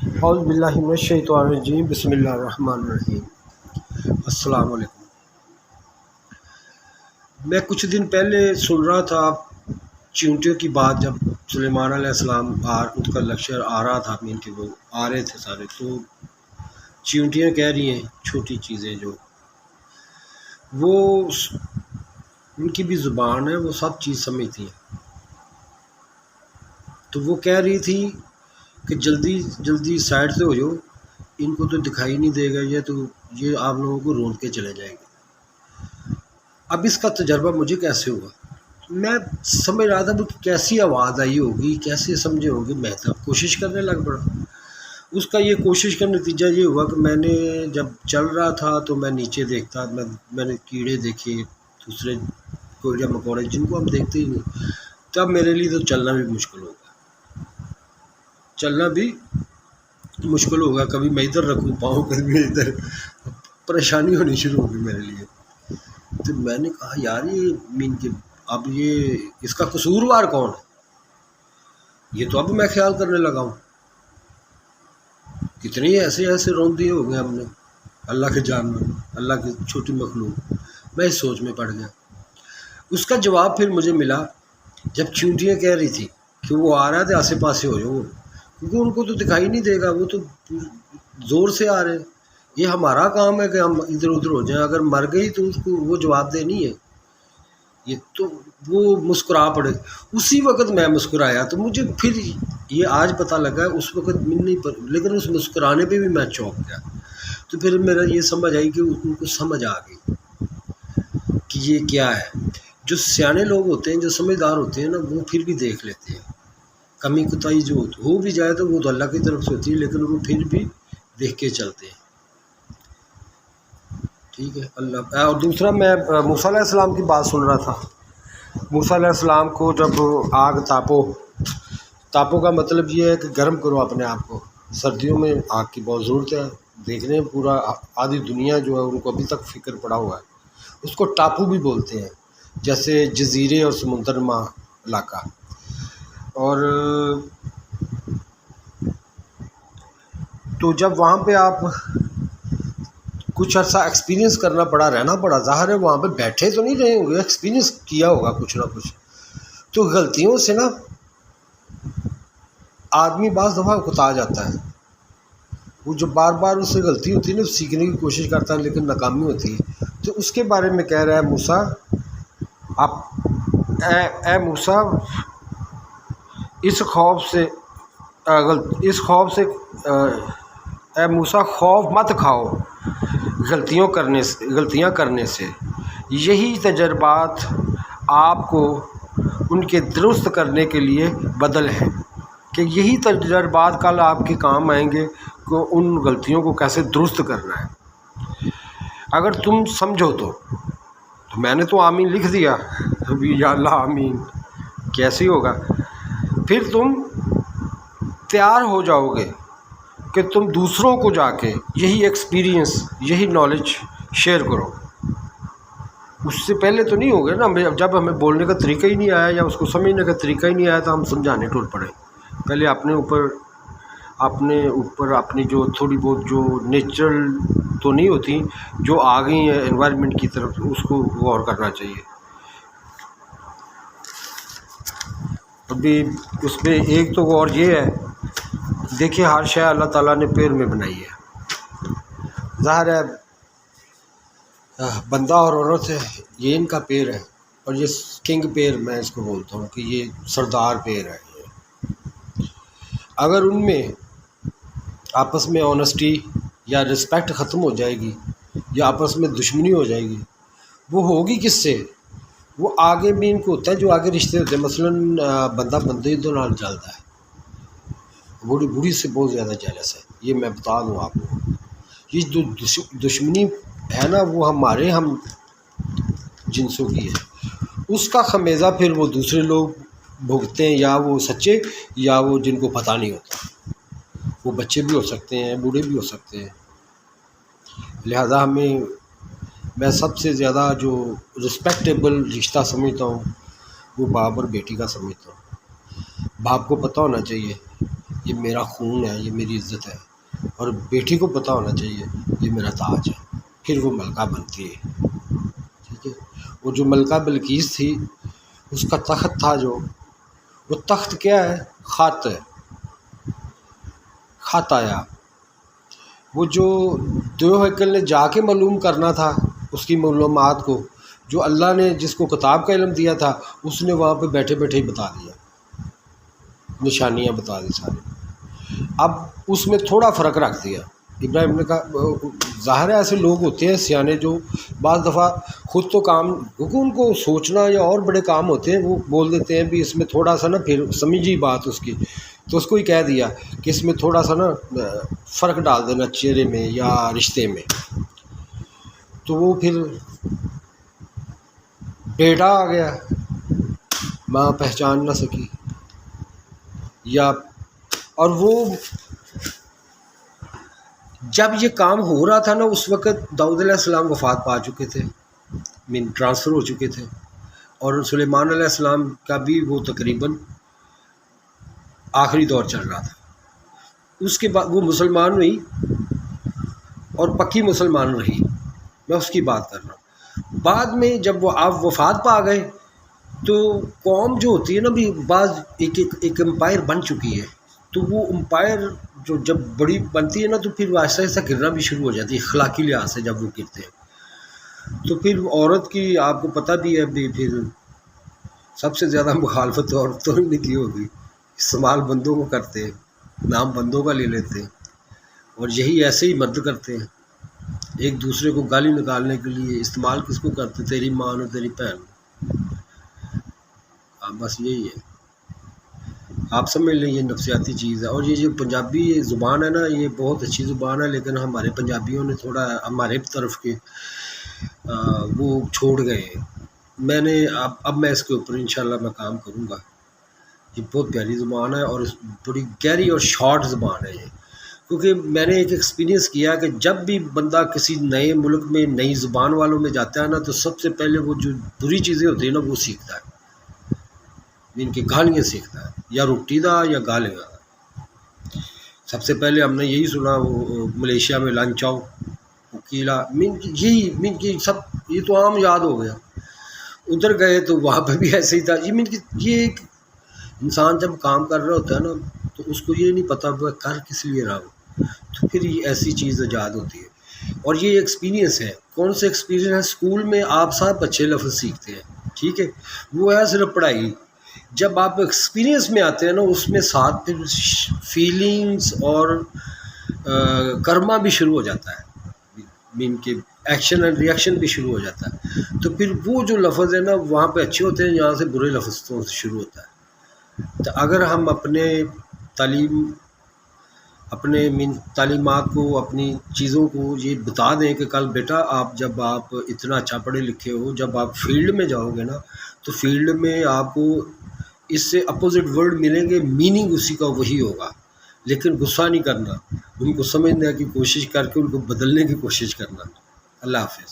اعوذ باللہ من الشیطان الرجیم، بسم اللہ الرحمن الرحیم۔ السلام علیکم۔ میں کچھ دن پہلے سن رہا تھا چیونٹیوں کی بات، جب سلیمان علیہ السلام ان کا لیکچر آ رہا تھا، ان کے وہ آ رہے تھے سارے، تو چیونٹیاں کہہ رہی ہیں چھوٹی چیزیں جو وہ ان کی بھی زبان ہے، وہ سب چیز سمجھتی ہیں۔ تو وہ کہہ رہی تھی کہ جلدی جلدی سائڈ سے ہو جاؤ، ان کو تو دکھائی نہیں دے گا، یہ آپ لوگوں کو رون کے چلے جائیں گے۔ اب اس کا تجربہ مجھے کیسے ہوا، میں سمجھ رہا تھا کہ کیسی آواز آئی ہوگی، کیسے سمجھے ہوں گے، میں تو کوشش کرنے لگ پڑا۔ اس کا یہ کوشش کا نتیجہ یہ ہوا کہ میں نے جب چل رہا تھا تو میں نیچے دیکھتا، میں نے کیڑے دیکھے، دوسرے کوڑے مکوڑے جن کو ہم دیکھتے ہی نہیں، تب میرے لیے تو چلنا بھی مشکل ہوگا، کبھی میں ادھر رکھوں پاؤں، کبھی میں ادھر، پریشانی ہونی شروع ہوگی میرے لیے۔ تو میں نے کہا یار اب اس کا قصوروار کون ہے؟ یہ تو اب میں خیال کرنے لگا ہوں، کتنے ایسے رون دیے ہو گئے ہم نے، اللہ کے جانور، اللہ کی چھوٹی مخلوق۔ میں اس سوچ میں پڑ گیا۔ اس کا جواب پھر مجھے ملا جب چیونٹیاں کہہ رہی تھی کہ وہ آ رہا تھا، آسے پاسے ہو جاؤ، کیونکہ ان کو تو دکھائی نہیں دے گا، وہ تو زور سے آ رہے ہیں۔ یہ ہمارا کام ہے کہ ہم ادھر ادھر ہو جائیں، اگر مر گئی تو اس کو وہ جواب دینی ہے۔ یہ تو وہ مسکرا پڑے، اسی وقت میں مسکرایا، تو مجھے پھر یہ آج پتہ لگا، اس وقت لیکن اس مسکرانے پہ بھی میں چونک گیا۔ تو پھر میرا یہ سمجھ آئی کہ ان کو سمجھ آ گئی کہ یہ کیا ہے۔ جو سیانے لوگ ہوتے ہیں، جو سمجھدار ہوتے ہیں نا، وہ پھر بھی دیکھ لیتے ہیں، کمی کوتاہی جو ہو بھی جائے تو وہ تو اللہ کی طرف سے ہوتی ہے، لیکن وہ پھر بھی دیکھ کے چلتے ہیں۔ ٹھیک ہے اللہ۔ اور دوسرا، میں موسیٰ علیہ السلام کی بات سن رہا تھا۔ موسیٰ علیہ السلام کو جب آگ تاپو کا مطلب یہ ہے کہ گرم کرو اپنے آپ کو۔ سردیوں میں آگ کی بہت ضرورت ہے، دیکھ رہے ہیں پورا آدھی دنیا جو ہے ان کو ابھی تک فکر پڑا ہوا ہے۔ اس کو ٹاپو بھی بولتے ہیں، جیسے جزیرے اور سمندرما علاقہ۔ اور تو جب وہاں پہ آپ کچھ عرصہ ایکسپیرینس کرنا پڑا، رہنا پڑا، ظاہر ہے وہاں پہ بیٹھے تو نہیں رہے ہوں گے، ایکسپیرینس کیا ہوگا کچھ نہ کچھ۔ تو غلطیوں سے نا آدمی بعض دفعہ اکتا جاتا ہے، وہ جو بار بار اس سے غلطی ہوتی ہے نا، سیکھنے کی کوشش کرتا ہے لیکن ناکامی ہوتی ہے۔ تو اس کے بارے میں کہہ رہا ہے موسیٰ، اے موسیٰ، اے موسیٰ خوف مت کھاؤ غلطیاں کرنے سے، یہی تجربات آپ کو ان کے درست کرنے کے لیے بدل ہے، کہ یہی تجربات کل آپ کے کام آئیں گے کہ ان غلطیوں کو کیسے درست کرنا ہے۔ اگر تم سمجھو تو میں نے تو آمین لکھ دیا، ابھی یا اللہ آمین کیسے ہوگا؟ پھر تم تیار ہو جاؤ گے کہ تم دوسروں کو جا کے یہی ایکسپیرینس، یہی نالج شیئر کرو۔ اس سے پہلے تو نہیں ہوگا نا، جب ہمیں بولنے کا طریقہ ہی نہیں آیا یا اس کو سمجھنے کا طریقہ ہی نہیں آیا تو ہم سمجھانے ٹول پڑے۔ پہلے اپنے اوپر اپنی جو تھوڑی بہت جو نیچرل تو نہیں ہوتی، جو آ گئی ہیں انوائرمنٹ کی طرف، اس کو غور کرنا چاہیے۔ ابھی اس پہ ایک تو غور یہ ہے، دیکھیں ہر شے اللہ تعالیٰ نے پیر میں بنائی ہے۔ ظاہر ہے بندہ اور عورت ہے، یہ ان کا پیر ہے، اور یہ کنگ پیر میں اس کو بولتا ہوں کہ یہ سردار پیر ہے۔ اگر ان میں آپس میں آنیسٹی یا رسپیکٹ ختم ہو جائے گی، یا آپس میں دشمنی ہو جائے گی، وہ ہوگی کس سے؟ وہ آگے بھی ان کو ہوتا ہے جو آگے رشتے ہوتے ہیں، مثلاً بندہ بندے تو نال چلتا ہے، بوڑھی سے بہت زیادہ جیلس ہے، یہ میں بتا دوں آپ کو۔ یہ جو دشمنی ہے نا، وہ ہم جنسوں کی ہے، اس کا خمیزہ پھر وہ دوسرے لوگ بھگتتے ہیں، یا وہ سچے یا وہ جن کو پتہ نہیں ہوتا، وہ بچے بھی ہو سکتے ہیں، بوڑھے بھی ہو سکتے ہیں۔ لہذا میں سب سے زیادہ جو رسپیکٹیبل رشتہ سمجھتا ہوں وہ باپ اور بیٹی کا سمجھتا ہوں۔ باپ کو پتہ ہونا چاہیے یہ میرا خون ہے، یہ میری عزت ہے، اور بیٹی کو پتہ ہونا چاہیے یہ میرا تاج ہے، پھر وہ ملکہ بنتی ہے، ٹھیک ہے۔ وہ جو ملکہ بلقیس تھی، اس کا تخت تھا جو، وہ تخت کیا ہے؟ خط ہے، خط آیا۔ وہ جو دیوہیکل نے جا کے معلوم کرنا تھا اس کی معلومات کو، جو اللہ نے جس کو کتاب کا علم دیا تھا، اس نے وہاں پہ بیٹھے بیٹھے ہی بتا دیا، نشانیاں بتا دی ساری۔ اب اس میں تھوڑا فرق رکھ دیا۔ ابراہیم نے کہا، ظاہر ہے ایسے لوگ ہوتے ہیں سیانے جو بعض دفعہ خود تو کام، کیونکہ ان کو سوچنا یا اور بڑے کام ہوتے ہیں، وہ بول دیتے ہیں بھی اس میں تھوڑا سا نا، پھر سمجھی بات اس کی، تو اس کو ہی کہہ دیا کہ اس میں تھوڑا سا نا فرق ڈال دینا چہرے میں یا رشتے میں۔ تو وہ پھر بیٹا آ گیا، ماں پہچان نہ سکی، یا اور وہ جب یہ کام ہو رہا تھا نا، اس وقت داؤد علیہ السلام وفات پا چکے تھے، ٹرانسفر ہو چکے تھے، اور سلیمان علیہ السلام کا بھی وہ تقریباً آخری دور چل رہا تھا۔ اس کے بعد وہ مسلمان ہوئی اور پکی مسلمان رہی، میں اس کی بات کر رہا ہوں۔ بعد میں جب وہ آپ وفات پا گئے تو قوم جو ہوتی ہے نا بھی، بعض ایک امپائر بن چکی ہے، تو وہ امپائر جو جب بڑی بنتی ہے نا، تو پھر وہ آہستہ آہستہ گرنا بھی شروع ہو جاتی ہے، اخلاقی لحاظ سے جب وہ گرتے ہیں۔ تو پھر عورت کی آپ کو پتہ بھی ہے بھی، پھر سب سے زیادہ مخالفت عورتوں نے کی ہوگی، استعمال بندوں کو کرتے ہیں، نام بندوں کا لے لیتے ہیں، اور یہی ایسے ہی مرد کرتے ہیں، ایک دوسرے کو گالی نکالنے کے لیے استعمال کس کو کرتے؟ تیری ماں اور تیری بہن۔ بس یہی ہے، آپ سمجھ لیں یہ نفسیاتی چیز ہے۔ اور یہ جو پنجابی زبان ہے نا، یہ بہت اچھی زبان ہے، لیکن ہمارے پنجابیوں نے تھوڑا ہمارے طرف کے وہ چھوڑ گئے ہیں۔ میں نے اب میں اس کے اوپر انشاءاللہ میں کام کروں گا۔ یہ بہت پیاری زبان ہے، اور بڑی گہری اور شارٹ زبان ہے یہ، کیونکہ میں نے ایک ایکسپیرینس کیا کہ جب بھی بندہ کسی نئے ملک میں نئی زبان والوں میں جاتا ہے نا، تو سب سے پہلے وہ جو بری چیزیں ہوتی ہیں نا، وہ سیکھتا ہے، ان کی گالیاں سیکھتا ہے، یا روٹی دا یا گالیاں۔ سب سے پہلے ہم نے یہی سنا، وہ ملیشیا میں لنچ آؤ وکیلا، مین کی سب یہ تو عام یاد ہو گیا۔ ادھر گئے تو وہاں پہ بھی ایسے ہی تھا۔ یہ ایک انسان جب کام کر رہا ہوتا ہے نا، تو اس کو یہ نہیں پتہ وہ کر کس لیے رہا ہوں، تو پھر یہ ایسی چیز ایجاد ہوتی ہے۔ اور یہ ایکسپیرینس ہے، کون سے ایکسپیرینس ہے؟ اسکول میں آپ سب اچھے لفظ سیکھتے ہیں، ٹھیک ہے، وہ ہے صرف پڑھائی۔ جب آپ ایکسپیرینس میں آتے ہیں نا، اس میں ساتھ پھر فیلنگز اور کرما بھی شروع ہو جاتا ہے، مین کے ایکشن اینڈ ری ایکشن بھی شروع ہو جاتا ہے۔ تو پھر وہ جو لفظ ہے نا، وہاں پہ اچھے ہوتے ہیں، یہاں سے برے لفظوں سے شروع ہوتا ہے۔ تو اگر ہم اپنے تعلیمات کو، اپنی چیزوں کو یہ بتا دیں کہ کل بیٹا جب آپ اتنا اچھا پڑھے لکھے ہو، جب آپ فیلڈ میں جاؤ گے نا، تو فیلڈ میں آپ کو اس سے اپوزٹ ورڈ ملیں گے، میننگ اسی کا وہی ہوگا، لیکن غصہ نہیں کرنا، ان کو سمجھنے کی کوشش کر کے ان کو بدلنے کی کوشش کرنا۔ اللہ حافظ۔